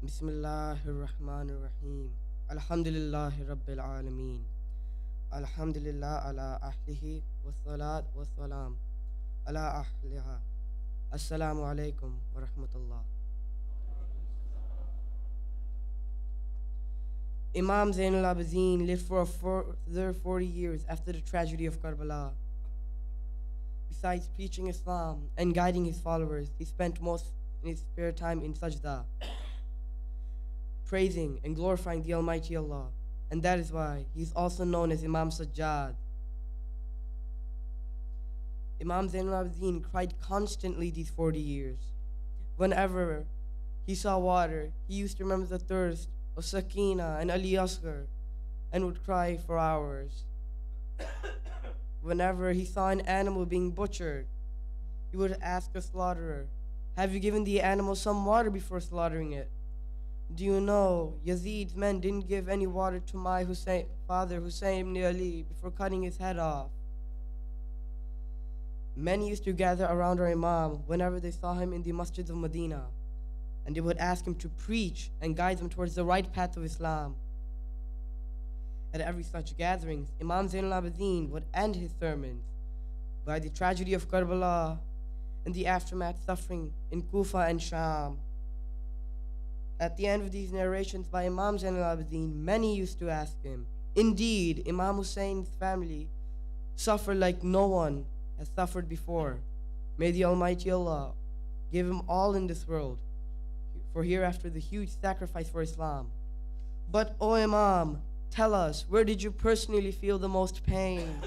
Bismillahirrahmanirrahim. Alhamdulillahi Rabbil Alameen. Alhamdulillah ala ahlihi wassalat wassalam ala ahliha. Assalamu alaikum wa rahmatullah. Imam Zainul Abidin lived for a further 40 years after the tragedy of Karbala. Besides preaching Islam and guiding his followers, he spent most in his spare time in sajda, praising and glorifying the Almighty Allah, and that is why he is also known as Imam Sajjad. Imam Zainul Abidin cried constantly these 40 years. Whenever he saw water, he used to remember the thirst of Sakina and Ali Asghar and would cry for hours. Whenever he saw an animal being butchered, he would ask the slaughterer, "Have you given the animal some water before slaughtering it? Do you know Yazid's men didn't give any water to my father Husayn ibn Ali before cutting his head off?" Many used to gather around our Imam whenever they saw him in the Masjid of Medina, and they would ask him to preach and guide them towards the right path of Islam. At every such gathering, Imam Zainul Abidin would end his sermons by the tragedy of Karbala and the aftermath suffering in Kufa and Sham. At the end of these narrations by Imam Zainul Abidin, many used to ask him, "Indeed, Imam Husayn's family suffered like no one has suffered before. May the Almighty Allah give him all in this world for hereafter the huge sacrifice for Islam. But, O Imam, tell us, where did you personally feel the most pain?"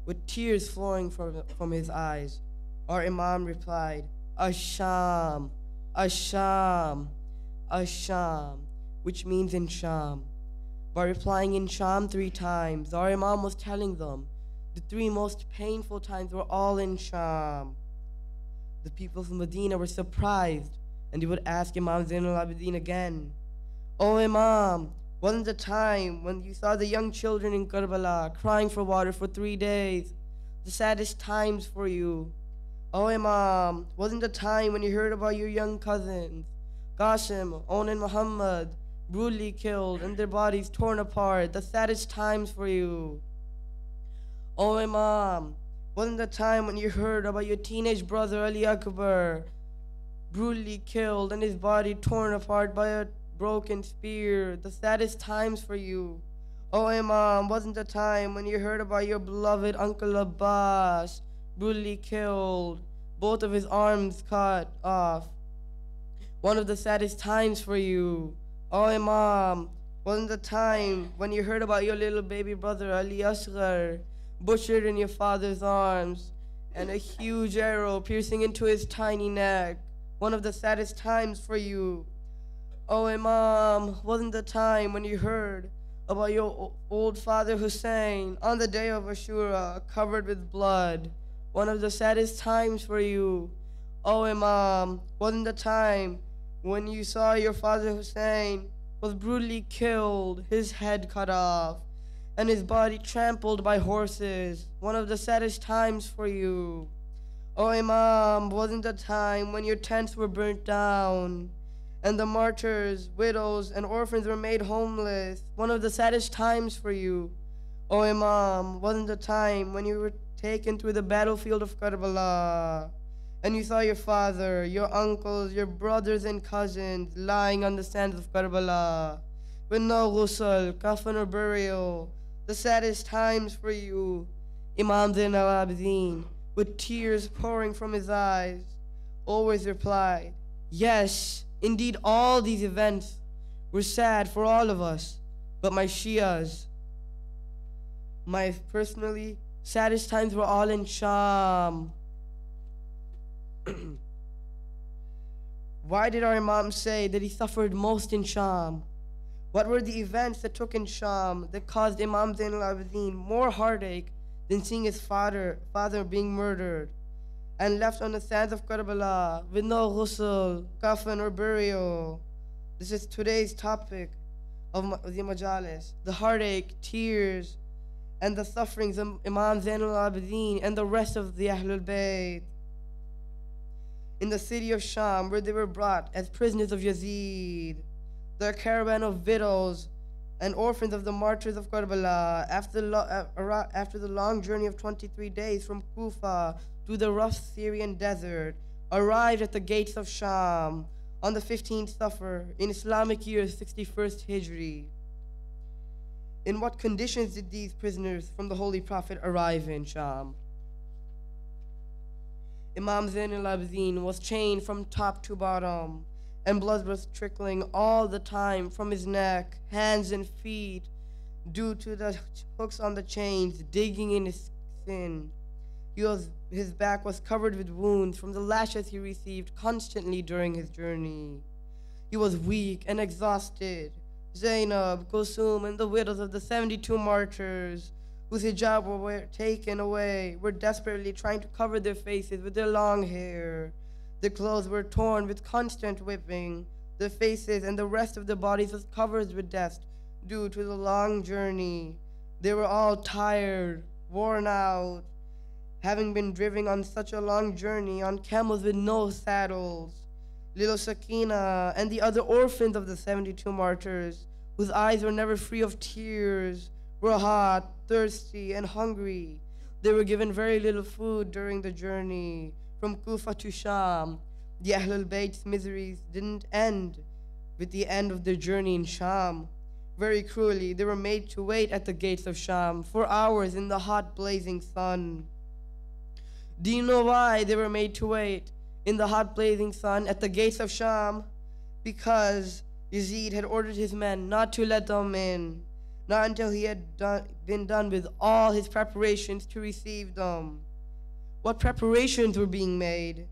With tears flowing from his eyes, our Imam replied, "Asham, Asham, Asham," which means in Sham. By replying in Sham 3 times, our Imam was telling them the 3 most painful times were all in Sham. The people of Medina were surprised, and they would ask Imam Zainul Abidin again, "O Imam, wasn't the time when you saw the young children in Karbala crying for water for 3 days the saddest times for you? O Imam, wasn't the time when you heard about your young cousins, Qasim, Own and Muhammad, brutally killed and their bodies torn apart, the saddest times for you? O Imam, wasn't the time when you heard about your teenage brother Ali Akbar, brutally killed and his body torn apart by a broken spear, the saddest times for you? O Imam, wasn't the time when you heard about your beloved Uncle Abbas, brutally killed, both of his arms cut off, one of the saddest times for you? O Imam, wasn't the time when you heard about your little baby brother Ali Asghar, butchered in your father's arms, and a huge arrow piercing into his tiny neck, one of the saddest times for you? O Imam, wasn't the time when you heard about your old father Husayn on the day of Ashra, covered with blood, one of the saddest times for you? O Imam, wasn't the time when you saw your father Husayn was brutally killed, his head cut off, and his body trampled by horses, one of the saddest times for you? O Imam, wasn't the time when your tents were burnt down, and the martyrs, widows, and orphans were made homeless, one of the saddest times for you? O Imam, wasn't the time when you were taken through the battlefield of Karbala, and you saw your father, your uncles, your brothers and cousins lying on the sands of Karbala, with no ghusl, kafan or burial, the saddest times for you? Imam Zainul Abidin, with tears pouring from his eyes, always replied, "Yes, indeed all these events were sad for all of us, but my Shias, my personally saddest times were all in Sham." Why did our Imam say that he suffered most in Sham? What were the events that took in Sham that caused Imam Zainul Abidin more heartache than seeing his father being murdered and left on the sands of Karbala with no ghusl, kafan or burial? This is today's topic of the majalis: the heartache, tears, and the sufferings of Imam Zainul Abidin and the rest of the Ahlul Bayt. in the city of Sham, where they were brought as prisoners of Yazid. The caravan of widows and orphans of the martyrs of Karbala, after the long journey of 23 days from Kufa to the rough Syrian desert, arrived at the gates of Sham on the 15th Safar in Islamic year 61st Hijri. In what conditions did these prisoners from the Holy Prophet arrive in Sham? Imam Zainabiya was chained from top to bottom, and blood was trickling all the time from his neck, hands, and feet due to the hooks on the chains digging in his skin. His back was covered with wounds from the lashes he received constantly during his journey. He was weak and exhausted. Zainab, Kulsum, and the widows of the 72 martyrs whose hijab were taken away were desperately trying to cover their faces with their long hair. Their clothes were torn with constant whipping. Their faces and the rest of their bodies was covered with dust due to the long journey. They were all tired, worn out, having been driven on such a long journey on camels with no saddles. Little Sakina and the other orphans of the 72 martyrs, whose eyes were never free of tears, were hot, thirsty, and hungry. They were given very little food during the journey from Kufa to Sham. The Ahlul Bayt's miseries didn't end with the end of their journey in Sham. Very cruelly, they were made to wait at the gates of Sham for hours in the hot, blazing sun. Do you know why they were made to wait in the hot, blazing sun at the gates of Sham? Because Yazid had ordered his men not to let them in, not until he had been done with all his preparations to receive them. What preparations were being made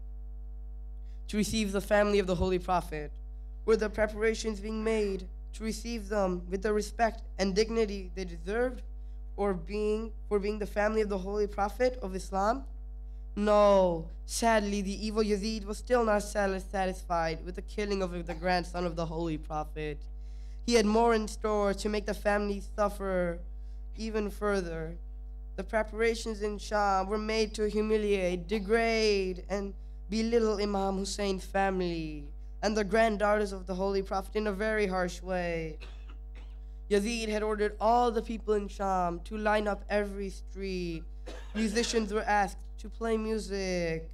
to receive the family of the Holy Prophet? Were the preparations being made to receive them with the respect and dignity they deserved, or for being the family of the Holy Prophet of Islam? No. Sadly, the evil Yazid was still not satisfied with the killing of the grandson of the Holy Prophet. He had more in store to make the family suffer even further. The preparations in Sham were made to humiliate, degrade, and belittle Imam Husayn's family and the granddaughters of the Holy Prophet in a very harsh way. Yazid had ordered all the people in Sham to line up every street. Musicians were asked to play music,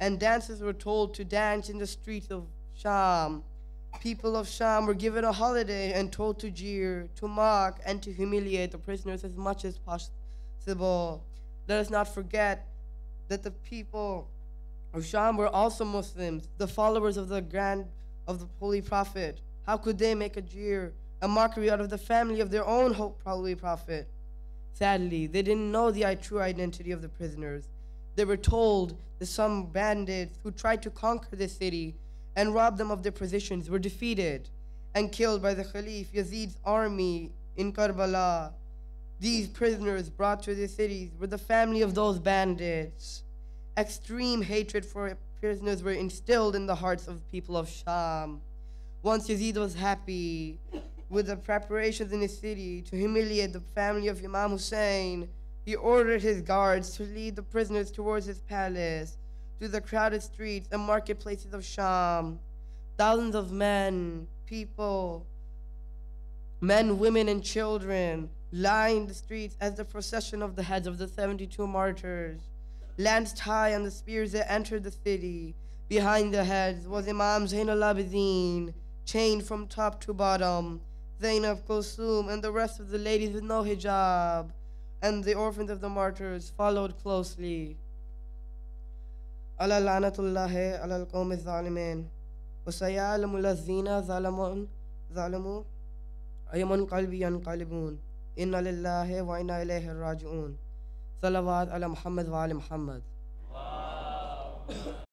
and dancers were told to dance in the streets of Sham. People of Sham were given a holiday and told to jeer, to mock, and to humiliate the prisoners as much as possible. Let us not forget that the people of Sham were also Muslims, the followers of the Holy Prophet. How could they make a jeer, a mockery out of the family of their own Holy Prophet? Sadly, they didn't know the true identity of the prisoners. They were told that some bandits who tried to conquer the city and rob them of their possessions were defeated and killed by the Khalif Yazid's army in Karbala. These prisoners brought to the cities were the family of those bandits. Extreme hatred for prisoners were instilled in the hearts of the people of Sham. Once Yazid was happy with the preparations in his city to humiliate the family of Imam Husayn, he ordered his guards to lead the prisoners towards his palace, to the crowded streets and marketplaces of Sham. Thousands of men, women, and children lined the streets as the procession of the heads of the 72 martyrs. Lanced high on the spears that entered the city. Behind the heads was Imam Zainabiya, chained from top to bottom. Zainab, Kulsum, and the rest of the ladies with no hijab, and the orphans of the martyrs followed closely. Ala lanatullahi ala al-qawm al-zalimin wa sayalamu allazina zalamu ayyamun qalbi yanqalibun inna lillahi wa inna ilayhi raji'un. Salawat ala Muhammad wa ali Muhammad.